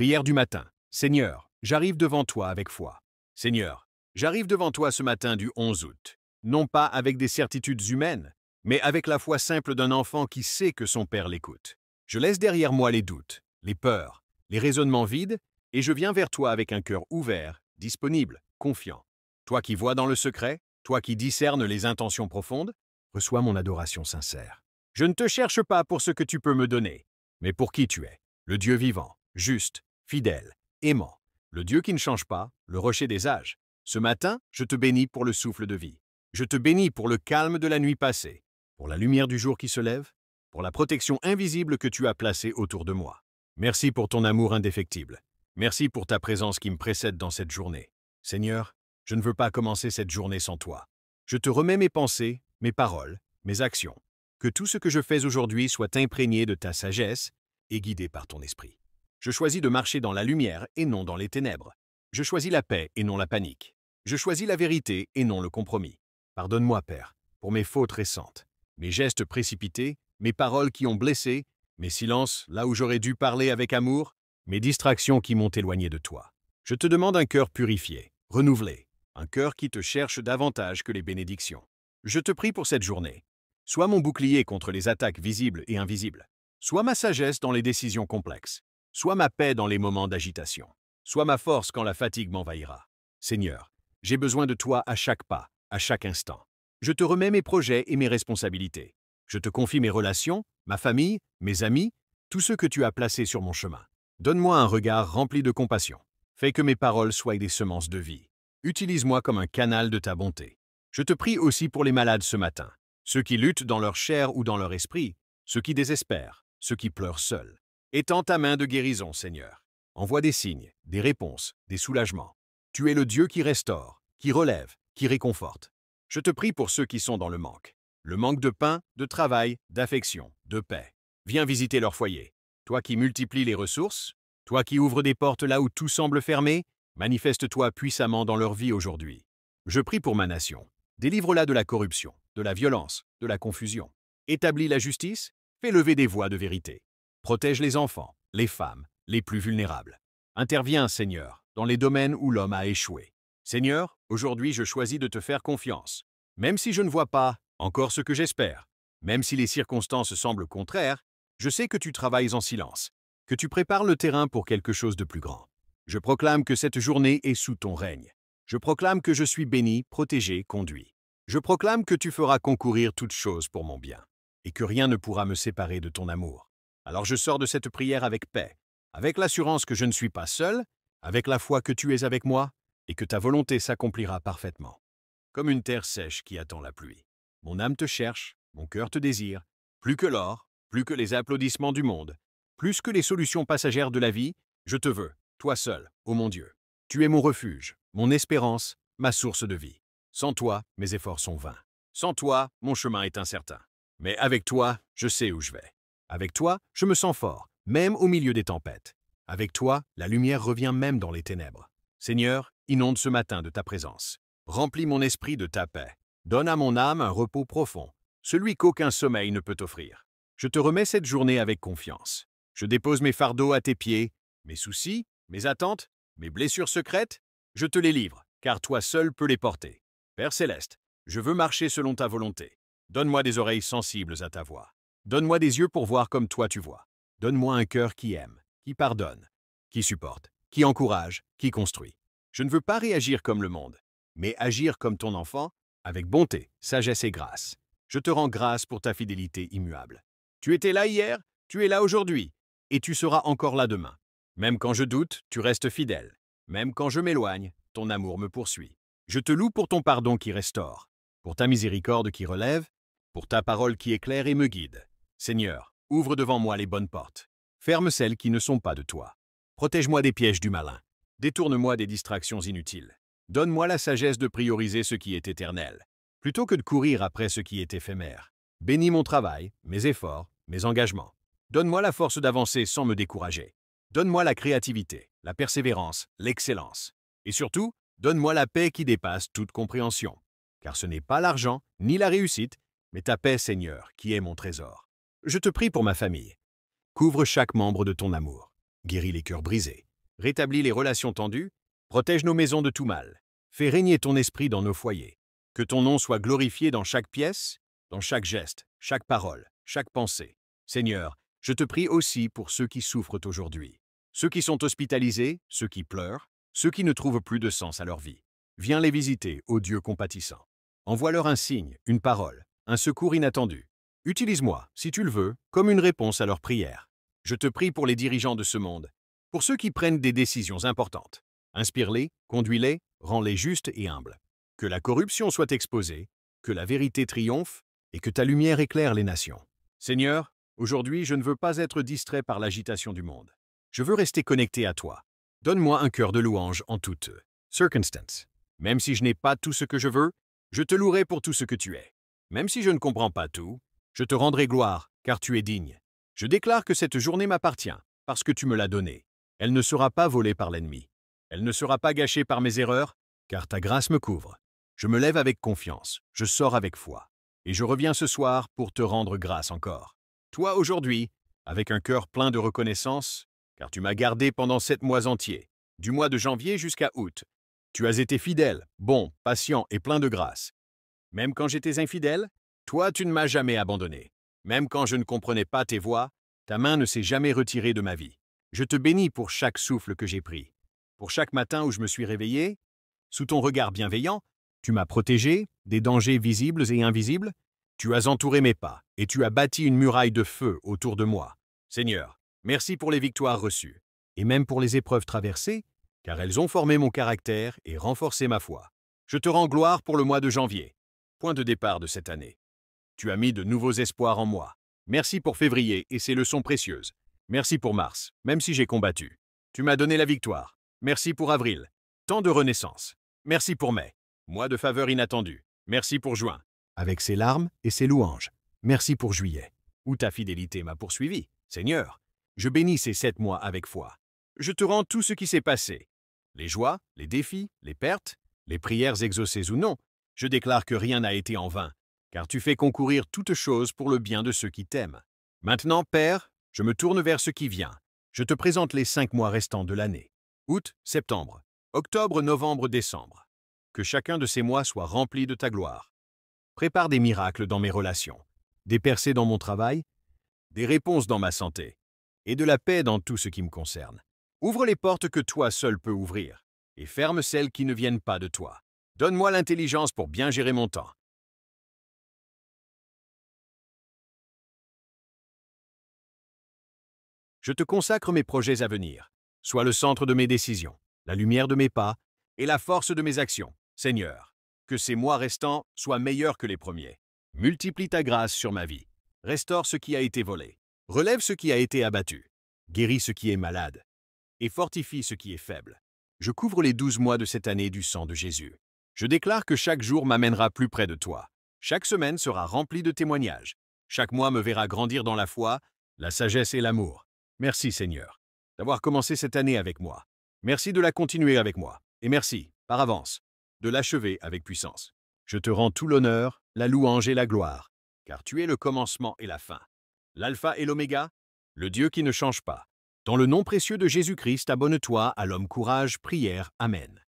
Prière du matin. Seigneur, j'arrive devant toi avec foi. Seigneur, j'arrive devant toi ce matin du 11 août, non pas avec des certitudes humaines, mais avec la foi simple d'un enfant qui sait que son Père l'écoute. Je laisse derrière moi les doutes, les peurs, les raisonnements vides, et je viens vers toi avec un cœur ouvert, disponible, confiant. Toi qui vois dans le secret, toi qui discernes les intentions profondes, reçois mon adoration sincère. Je ne te cherche pas pour ce que tu peux me donner, mais pour qui tu es, le Dieu vivant, juste, fidèle, aimant, le Dieu qui ne change pas, le rocher des âges. Ce matin, je te bénis pour le souffle de vie. Je te bénis pour le calme de la nuit passée, pour la lumière du jour qui se lève, pour la protection invisible que tu as placée autour de moi. Merci pour ton amour indéfectible. Merci pour ta présence qui me précède dans cette journée. Seigneur, je ne veux pas commencer cette journée sans toi. Je te remets mes pensées, mes paroles, mes actions. Que tout ce que je fais aujourd'hui soit imprégné de ta sagesse et guidé par ton esprit. Je choisis de marcher dans la lumière et non dans les ténèbres. Je choisis la paix et non la panique. Je choisis la vérité et non le compromis. Pardonne-moi, Père, pour mes fautes récentes, mes gestes précipités, mes paroles qui ont blessé, mes silences là où j'aurais dû parler avec amour, mes distractions qui m'ont éloigné de toi. Je te demande un cœur purifié, renouvelé, un cœur qui te cherche davantage que les bénédictions. Je te prie pour cette journée. Sois mon bouclier contre les attaques visibles et invisibles. Sois ma sagesse dans les décisions complexes. Sois ma paix dans les moments d'agitation. Sois ma force quand la fatigue m'envahira. Seigneur, j'ai besoin de toi à chaque pas, à chaque instant. Je te remets mes projets et mes responsabilités. Je te confie mes relations, ma famille, mes amis, tous ceux que tu as placés sur mon chemin. Donne-moi un regard rempli de compassion. Fais que mes paroles soient des semences de vie. Utilise-moi comme un canal de ta bonté. Je te prie aussi pour les malades ce matin, ceux qui luttent dans leur chair ou dans leur esprit, ceux qui désespèrent, ceux qui pleurent seuls. Étends ta main de guérison, Seigneur. Envoie des signes, des réponses, des soulagements. Tu es le Dieu qui restaure, qui relève, qui réconforte. Je te prie pour ceux qui sont dans le manque de pain, de travail, d'affection, de paix. Viens visiter leur foyer. Toi qui multiplies les ressources, toi qui ouvres des portes là où tout semble fermé, manifeste-toi puissamment dans leur vie aujourd'hui. Je prie pour ma nation. Délivre-la de la corruption, de la violence, de la confusion. Établis la justice, fais lever des voix de vérité. Protège les enfants, les femmes, les plus vulnérables. Interviens, Seigneur, dans les domaines où l'homme a échoué. Seigneur, aujourd'hui je choisis de te faire confiance. Même si je ne vois pas encore ce que j'espère, même si les circonstances semblent contraires, je sais que tu travailles en silence, que tu prépares le terrain pour quelque chose de plus grand. Je proclame que cette journée est sous ton règne. Je proclame que je suis béni, protégé, conduit. Je proclame que tu feras concourir toutes choses pour mon bien, et que rien ne pourra me séparer de ton amour. Alors je sors de cette prière avec paix, avec l'assurance que je ne suis pas seul, avec la foi que tu es avec moi, et que ta volonté s'accomplira parfaitement. Comme une terre sèche qui attend la pluie. Mon âme te cherche, mon cœur te désire, plus que l'or, plus que les applaudissements du monde, plus que les solutions passagères de la vie, je te veux, toi seul, ô mon Dieu. Tu es mon refuge, mon espérance, ma source de vie. Sans toi, mes efforts sont vains. Sans toi, mon chemin est incertain. Mais avec toi, je sais où je vais. Avec toi, je me sens fort, même au milieu des tempêtes. Avec toi, la lumière revient même dans les ténèbres. Seigneur, inonde ce matin de ta présence. Remplis mon esprit de ta paix. Donne à mon âme un repos profond, celui qu'aucun sommeil ne peut offrir. Je te remets cette journée avec confiance. Je dépose mes fardeaux à tes pieds, mes soucis, mes attentes, mes blessures secrètes, je te les livre, car toi seul peux les porter. Père céleste, je veux marcher selon ta volonté. Donne-moi des oreilles sensibles à ta voix. Donne-moi des yeux pour voir comme toi tu vois. Donne-moi un cœur qui aime, qui pardonne, qui supporte, qui encourage, qui construit. Je ne veux pas réagir comme le monde, mais agir comme ton enfant, avec bonté, sagesse et grâce. Je te rends grâce pour ta fidélité immuable. Tu étais là hier, tu es là aujourd'hui, et tu seras encore là demain. Même quand je doute, tu restes fidèle. Même quand je m'éloigne, ton amour me poursuit. Je te loue pour ton pardon qui restaure, pour ta miséricorde qui relève, pour ta parole qui éclaire et me guide. Seigneur, ouvre devant moi les bonnes portes. Ferme celles qui ne sont pas de toi. Protège-moi des pièges du malin. Détourne-moi des distractions inutiles. Donne-moi la sagesse de prioriser ce qui est éternel, plutôt que de courir après ce qui est éphémère. Bénis mon travail, mes efforts, mes engagements. Donne-moi la force d'avancer sans me décourager. Donne-moi la créativité, la persévérance, l'excellence. Et surtout, donne-moi la paix qui dépasse toute compréhension. Car ce n'est pas l'argent, ni la réussite, mais ta paix, Seigneur, qui est mon trésor. Je te prie pour ma famille. Couvre chaque membre de ton amour. Guéris les cœurs brisés. rétablis les relations tendues, protège nos maisons de tout mal, fais régner ton esprit dans nos foyers. Que ton nom soit glorifié dans chaque pièce, dans chaque geste, chaque parole, chaque pensée. Seigneur, je te prie aussi pour ceux qui souffrent aujourd'hui, ceux qui sont hospitalisés, ceux qui pleurent, ceux qui ne trouvent plus de sens à leur vie. Viens les visiter, ô Dieu compatissant. Envoie-leur un signe, une parole, un secours inattendu. Utilise-moi, si tu le veux, comme une réponse à leurs prières. Je te prie pour les dirigeants de ce monde, pour ceux qui prennent des décisions importantes. Inspire-les, conduis-les, rends-les justes et humbles. Que la corruption soit exposée, que la vérité triomphe et que ta lumière éclaire les nations. Seigneur, aujourd'hui, je ne veux pas être distrait par l'agitation du monde. Je veux rester connecté à toi. Donne-moi un cœur de louange en toutes circonstances. Même si je n'ai pas tout ce que je veux, je te louerai pour tout ce que tu es. Même si je ne comprends pas tout, je te rendrai gloire, car tu es digne. Je déclare que cette journée m'appartient, parce que tu me l'as donnée. Elle ne sera pas volée par l'ennemi. Elle ne sera pas gâchée par mes erreurs, car ta grâce me couvre. Je me lève avec confiance, je sors avec foi. Et je reviens ce soir pour te rendre grâce encore. Toi aujourd'hui, avec un cœur plein de reconnaissance, car tu m'as gardé pendant 7 mois entiers, du mois de janvier jusqu'à août. Tu as été fidèle, bon, patient et plein de grâce. Même quand j'étais infidèle, toi tu ne m'as jamais abandonné. Même quand je ne comprenais pas tes voies, ta main ne s'est jamais retirée de ma vie. Je te bénis pour chaque souffle que j'ai pris. Pour chaque matin où je me suis réveillé, sous ton regard bienveillant, tu m'as protégé des dangers visibles et invisibles. Tu as entouré mes pas et tu as bâti une muraille de feu autour de moi. Seigneur, merci pour les victoires reçues et même pour les épreuves traversées, car elles ont formé mon caractère et renforcé ma foi. Je te rends gloire pour le mois de janvier, point de départ de cette année. Tu as mis de nouveaux espoirs en moi. Merci pour février et ses leçons précieuses. Merci pour mars, même si j'ai combattu. Tu m'as donné la victoire. Merci pour avril, temps de renaissance. Merci pour mai, mois de faveur inattendue. Merci pour juin, avec ses larmes et ses louanges. Merci pour juillet, où ta fidélité m'a poursuivi. Seigneur, je bénis ces 7 mois avec foi. Je te rends tout ce qui s'est passé. Les joies, les défis, les pertes, les prières exaucées ou non. Je déclare que rien n'a été en vain, car tu fais concourir toutes choses pour le bien de ceux qui t'aiment. Maintenant, Père, je me tourne vers ce qui vient. Je te présente les 5 mois restants de l'année. Août, septembre, octobre, novembre, décembre. Que chacun de ces mois soit rempli de ta gloire. Prépare des miracles dans mes relations, des percées dans mon travail, des réponses dans ma santé, et de la paix dans tout ce qui me concerne. Ouvre les portes que toi seul peux ouvrir, et ferme celles qui ne viennent pas de toi. Donne-moi l'intelligence pour bien gérer mon temps. Je te consacre mes projets à venir. Sois le centre de mes décisions, la lumière de mes pas et la force de mes actions. Seigneur, que ces mois restants soient meilleurs que les premiers. Multiplie ta grâce sur ma vie. Restaure ce qui a été volé. Relève ce qui a été abattu. Guéris ce qui est malade. Et fortifie ce qui est faible. Je couvre les 12 mois de cette année du sang de Jésus. Je déclare que chaque jour m'amènera plus près de toi. Chaque semaine sera remplie de témoignages. Chaque mois me verra grandir dans la foi, la sagesse et l'amour. Merci Seigneur, d'avoir commencé cette année avec moi. Merci de la continuer avec moi. Et merci, par avance, de l'achever avec puissance. Je te rends tout l'honneur, la louange et la gloire, car tu es le commencement et la fin. L'alpha et l'oméga, le Dieu qui ne change pas. Dans le nom précieux de Jésus-Christ, abonne-toi à l'homme courage, prière. Amen.